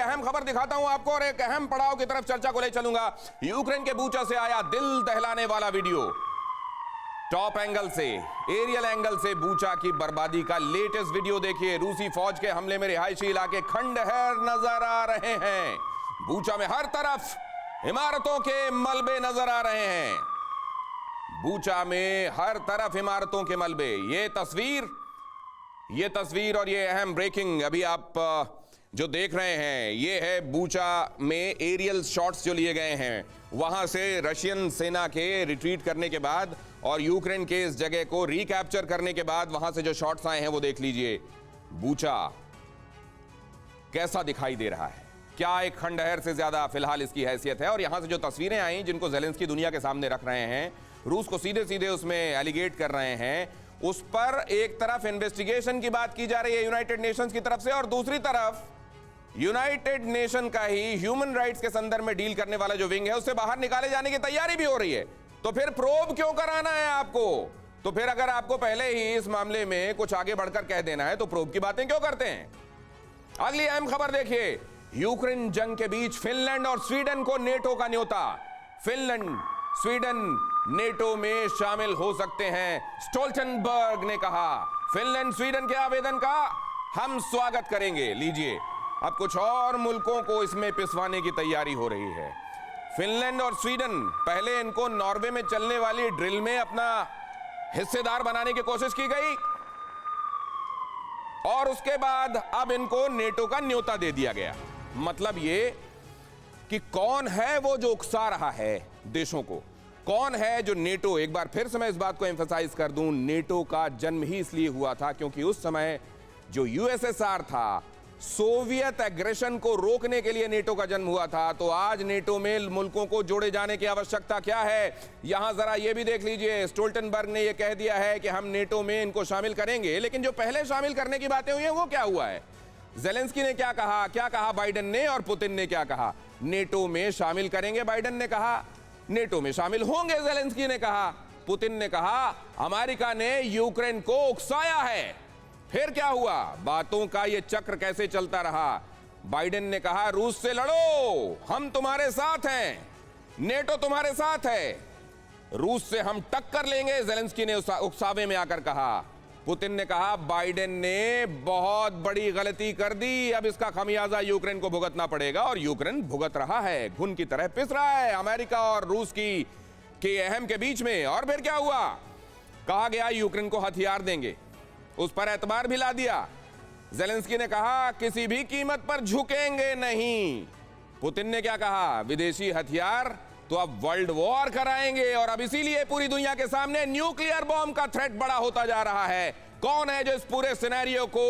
अहम खबर दिखाता हूं आपको और एक अहम पड़ाव की तरफ चर्चा को ले चलूंगा। यूक्रेन के बूचा से आया दिल दहलाने वाला वीडियो। टॉप एंगल से, एरियल एंगल से बूचा की बर्बादी का लेटेस्ट वीडियो देखिए। रूसी फौज के हमले में रिहायशी इलाके खंडहर नजर आ रहे हैं। बूचा में हर तरफ इमारतों के मलबे नजर आ रहे हैं। बूचा में हर तरफ इमारतों के मलबे। ये तस्वीर और ये अहम ब्रेकिंग अभी आप जो देख रहे हैं, ये है बूचा में एरियल शॉट्स जो लिए गए हैं वहां से रशियन सेना के रिट्रीट करने के बाद और यूक्रेन के इस जगह को रिकैप्चर करने के बाद वहां से जो शॉट्स आए हैं वो देख लीजिए। बूचा कैसा दिखाई दे रहा है, क्या एक खंडहर से ज्यादा फिलहाल इसकी हैसियत है। और यहां से जो तस्वीरें आई जिनको ज़ेलेंस्की दुनिया के सामने रख रहे हैं, रूस को सीधे सीधे उसमें एलिगेट कर रहे हैं, उस पर एक तरफ इन्वेस्टिगेशन की बात की जा रही है यूनाइटेड नेशंस की तरफ से और दूसरी तरफ यूनाइटेड नेशन का ही ह्यूमन राइट्स के संदर्भ में डील करने वाला जो विंग है उससे बाहर निकाले जाने की तैयारी भी हो रही है। तो फिर प्रोब क्यों कराना है आपको? तो फिर अगर आपको पहले ही इस मामले में कुछ आगे बढ़कर कह देना है तो प्रोब की बातें क्यों करते हैं? अगली अहम खबर देखिए। यूक्रेन जंग के बीच फिनलैंड और स्वीडन को नेटो का न्योता। फिनलैंड स्वीडन नेटो में शामिल हो सकते हैं, स्टोल्टनबर्ग ने कहा। फिनलैंड स्वीडन के आवेदन का हम स्वागत करेंगे। लीजिए, अब कुछ और मुल्कों को इसमें पिसवाने की तैयारी हो रही है। फिनलैंड और स्वीडन, पहले इनको नॉर्वे में चलने वाली ड्रिल में अपना हिस्सेदार बनाने की कोशिश की गई और उसके बाद अब इनको नेटो का न्योता दे दिया गया। मतलब ये कि कौन है वो जो उकसा रहा है देशों को, कौन है जो नेटो, एक बार फिर से मैं इस बात को एम्फसाइज कर दूं, नेटो का जन्म ही इसलिए हुआ था क्योंकि उस समय जो यूएसएसआर था, सोवियत एग्रेशन को रोकने के लिए नेटो का जन्म हुआ था। तो आज नेटो में मुल्कों को जोड़े जाने की आवश्यकता क्या है? यहां जरा ये भी देख लीजिए, स्टोल्टनबर्ग ने ये कह दिया है कि हम नेटो में इनको शामिल करेंगे, लेकिन जो पहले शामिल करने की बातें हुई हैं वो क्या हुआ है? ज़ेलेंस्की ने क्या कहा बाइडेन ने और पुतिन ने क्या कहा? नेटो में शामिल करेंगे बाइडेन ने कहा, नेटो में शामिल होंगे ज़ेलेंस्की ने कहा, पुतिन ने कहा अमेरिका ने यूक्रेन को उकसाया है। फिर क्या हुआ? बातों का ये चक्र कैसे चलता रहा? बाइडेन ने कहा रूस से लड़ो, हम तुम्हारे साथ हैं, नेटो तुम्हारे साथ है, रूस से हम टक्कर लेंगे, ज़ेलेंस्की ने उकसावे में आकर कहा। पुतिन ने कहा बाइडेन ने बहुत बड़ी गलती कर दी, अब इसका खमियाजा यूक्रेन को भुगतना पड़ेगा और यूक्रेन भुगत रहा है, घुन की तरह पिस रहा है अमेरिका और रूस की के अहम के बीच में। और फिर क्या हुआ? कहा गया यूक्रेन को हथियार देंगे, उस पर एतबार भी ला दिया। ज़ेलेंस्की ने कहा किसी भी कीमत पर झुकेंगे नहीं। पुतिन ने क्या कहा? विदेशी हथियार तो अब वर्ल्ड वॉर कराएंगे और अब इसीलिए पूरी दुनिया के सामने न्यूक्लियर बॉम्ब का थ्रेट बड़ा होता जा रहा है। कौन है जो इस पूरे सिनेरियो को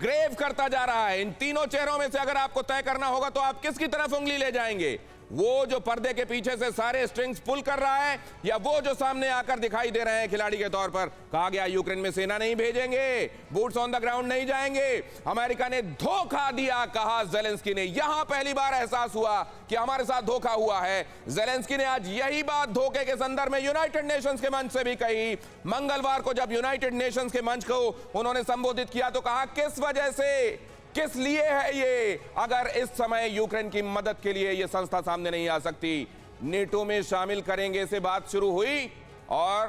ग्रेव करता जा रहा है? इन तीनों चेहरों में से अगर आपको तय करना होगा तो आप किसकी तरफ उंगली ले जाएंगे? वो जो पर्दे के पीछे से सारे स्ट्रिंग्स पुल कर रहा है या वो जो सामने आकर दिखाई दे रहे हैं खिलाड़ी के तौर पर? कहा गया यूक्रेन में सेना नहीं भेजेंगे, बूट्स ऑन द ग्राउंड नहीं जाएंगे, अमेरिका ने धोखा दिया, कहा ज़ेलेंस्की ने। यहां पहली बार एहसास हुआ कि हमारे साथ धोखा हुआ है। ज़ेलेंस्की ने आज यही बात धोखे के संदर्भ में यूनाइटेड नेशंस के मंच से भी कही। मंगलवार को जब यूनाइटेड नेशंस के मंच को उन्होंने संबोधित किया तो कहा किस वजह से, किस लिए है ये? अगर इस समय यूक्रेन की मदद के लिए ये संस्था सामने नहीं आ सकती, नेटो में शामिल करेंगे से बात शुरू हुई और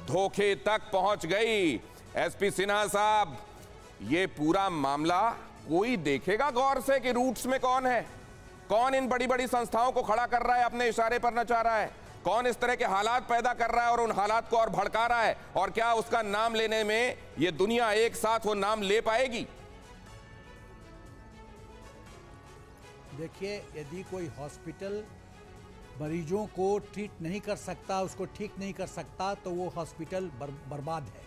धोखे तक पहुंच गई। एसपी सिन्हा साहब, ये पूरा मामला कोई देखेगा गौर से कि रूट्स में कौन है, कौन इन बड़ी बड़ी संस्थाओं को खड़ा कर रहा है, अपने इशारे पर नचा रहा है, कौन इस तरह के हालात पैदा कर रहा है और उन हालात को और भड़का रहा है, और क्या उसका नाम लेने में ये दुनिया एक साथ वो नाम ले पाएगी? देखिए, यदि कोई हॉस्पिटल मरीजों को ट्रीट नहीं कर सकता, उसको ठीक नहीं कर सकता, तो वो हॉस्पिटल बर्बाद है।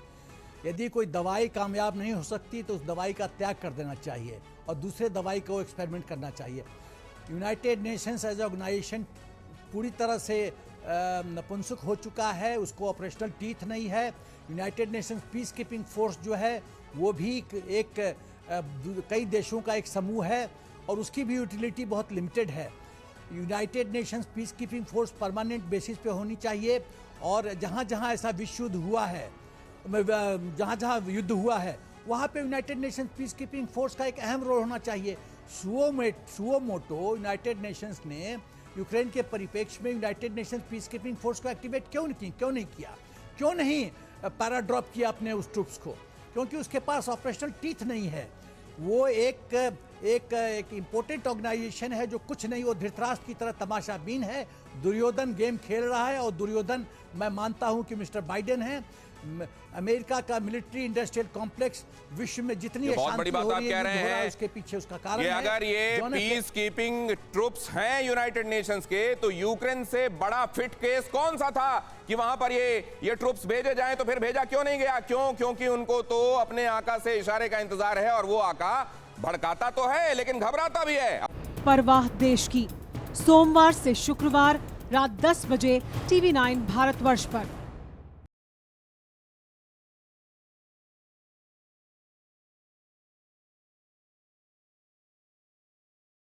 यदि कोई दवाई कामयाब नहीं हो सकती तो उस दवाई का त्याग कर देना चाहिए और दूसरे दवाई को एक्सपेरिमेंट करना चाहिए। यूनाइटेड नेशंस एज ऑर्गेनाइजेशन पूरी तरह से नपुंसक हो चुका है, उसको ऑपरेशनल टीथ नहीं है। United Nations peace keeping force जो है वो भी कई देशों का एक समूह है और उसकी भी यूटिलिटी बहुत लिमिटेड है। United Nations peace keeping force permanent basis पे होनी चाहिए और जहाँ जहाँ ऐसा विश्व युद्ध हुआ है, जहाँ जहाँ युद्ध हुआ है वहाँ पे United Nations peace keeping force का एक अहम रोल होना चाहिए। सुओमोटो यूनाइटेड नेशंस ने यूक्रेन के परिप्रेक्ष्य में United Nations peace keeping force को एक्टिवेट क्यों नहीं किया, क्यों नहीं पैराड्रॉप किया अपने उस ट्रूप्स को? क्योंकि उसके पास ऑपरेशनल टीथ नहीं है। वो एक इंपोर्टेंट ऑर्गेनाइजेशन है जो कुछ नहीं, वो धृतराष्ट्र की तरह तमाशाबीन है। दुर्योधन गेम खेल रहा है, और दुर्योधन मैं मानता हूं कि मिस्टर बाइडेन है। अमेरिका का मिलिट्री इंडस्ट्रियल कॉम्प्लेक्स विश्व में जितनी बहुत बड़ी बात आप कह रहे हैं, उसके पीछे उसका कारण ये है। अगर ये पीस कीपिंग ट्रूप्स हैं यूनाइटेड नेशंस के, तो यूक्रेन से बड़ा फिट केस कौन सा था कि वहां पर ये ट्रूप्स भेजे जाएं? तो फिर भेजा क्यों नहीं गया? क्यों? क्योंकि उनको तो अपने आका से इशारे का इंतजार है, और वो आका भड़काता तो है लेकिन घबराता भी है। परवाह देश की, सोमवार से शुक्रवार रात 10 बजे TV9 भारतवर्ष पर।